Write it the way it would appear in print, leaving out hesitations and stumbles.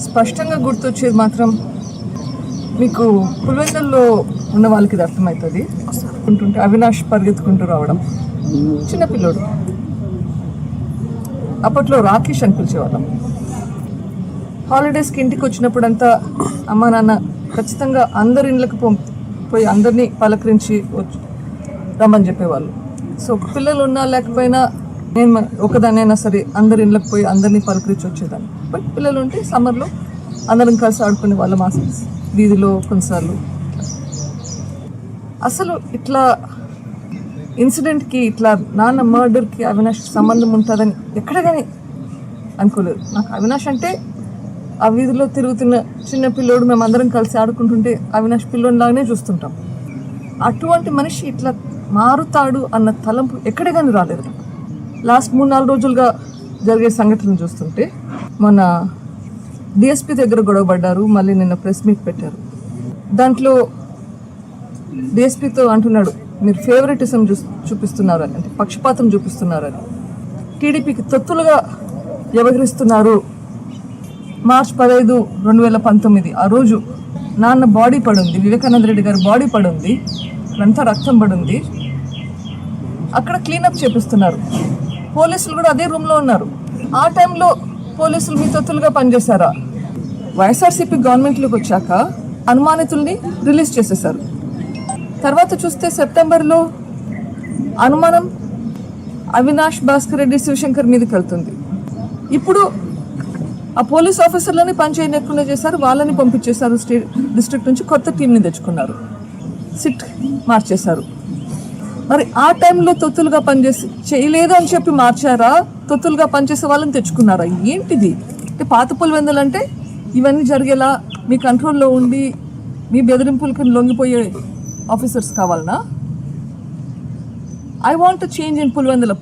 స్పష్టంగా గుర్తొచ్చేది మాత్రం మీకు పులివెందుల్లో ఉన్న వాళ్ళకి ఇది అర్థమవుతుంది. ఉంటుంటే అవినాష్ పరిగెత్తుకుంటూ రావడం, చిన్నపిల్లోడు, అప్పట్లో రాకేష్ అని పిలిచేవాళ్ళం. హాలిడేస్కి ఇంటికి వచ్చినప్పుడంతా అమ్మ నాన్న ఖచ్చితంగా అందరి ఇళ్ళకి పోయి అందరినీ పలకరించి రమ్మని చెప్పేవాళ్ళు. సో పిల్లలు ఉన్నా లేకపోయినా నేను ఒకదానైనా సరే అందరి ఇళ్ళకి పోయి అందరినీ పలకరించి వచ్చేదాన్ని. బట్ పిల్లలు ఉంటే సమ్మర్లో అందరం కలిసి ఆడుకునే వాళ్ళం ఆ వీధిలో కొన్నిసార్లు. అసలు ఇట్లా ఇన్సిడెంట్కి, ఇట్లా నాన్న మర్డర్కి అవినాష్ సంబంధం ఉంటుందని ఎక్కడ కానీ అనుకోలేదు. నాకు అవినాష్ అంటే ఆ వీధిలో తిరుగుతున్న చిన్న పిల్లోడు, మేము అందరం కలిసి ఆడుకుంటుంటే అవినాష్ పిల్లోడిలాగానే చూస్తుంటాం. అటువంటి మనిషి ఇట్లా మారుతాడు అన్న తలంపు ఎక్కడ కానీ రాలేదు. లాస్ట్ 3-4 రోజులుగా జరిగే సంఘటనలు చూస్తుంటే మన డిఎస్పీ దగ్గర గొడవపడ్డారు, మళ్ళీ నిన్న ప్రెస్ మీట్ పెట్టారు. దాంట్లో డిఎస్పీతో అంటున్నాడు, మీరు ఫేవరెటిజం చూపిస్తున్నారని, అంటే పక్షపాతం చూపిస్తున్నారని, టీడీపీకి తొత్తులుగా వ్యవహరిస్తున్నారు. మార్చ్ 15, 2019 ఆ రోజు నాన్న బాడీ పడుంది, వివేకానంద రెడ్డి గారి బాడీ పడుంది, అంతా రక్తం పడుంది. అక్కడ క్లీనప్ చేపిస్తున్నారు. పోలీసులు కూడా అదే రూమ్లో ఉన్నారు. ఆ టైంలో పోలీసులు మీ తొత్తులుగా పనిచేశారా? వైఎస్ఆర్సీపీ గవర్నమెంట్లోకి వచ్చాక అనుమానితుల్ని రిలీజ్ చేసేశారు. తర్వాత చూస్తే సెప్టెంబర్లో అనుమానం అవినాష్, భాస్కర్ రెడ్డి, శివశంకర్ మీదకి వెళ్తుంది. ఇప్పుడు ఆ పోలీస్ ఆఫీసర్లని పనిచేయకుండా చేశారు, వాళ్ళని పంపించేశారు. డిస్ట్రిక్ట్ నుంచి కొత్త టీంని తెచ్చుకున్నారు, సిట్ మార్చేశారు. మరి ఆ టైంలో తొత్తులుగా పనిచేసి చేయలేదు అని చెప్పి మార్చారా? తొత్తులుగా పనిచేసే వాళ్ళని తెచ్చుకున్నారా? ఏంటిది? అంటే పాత పులివెందులు అంటే ఇవన్నీ జరిగేలా మీ కంట్రోల్లో ఉండి మీ బెదిరింపులకు లొంగిపోయే ఆఫీసర్స్ కావాలనా? I want to change in Pulivendula.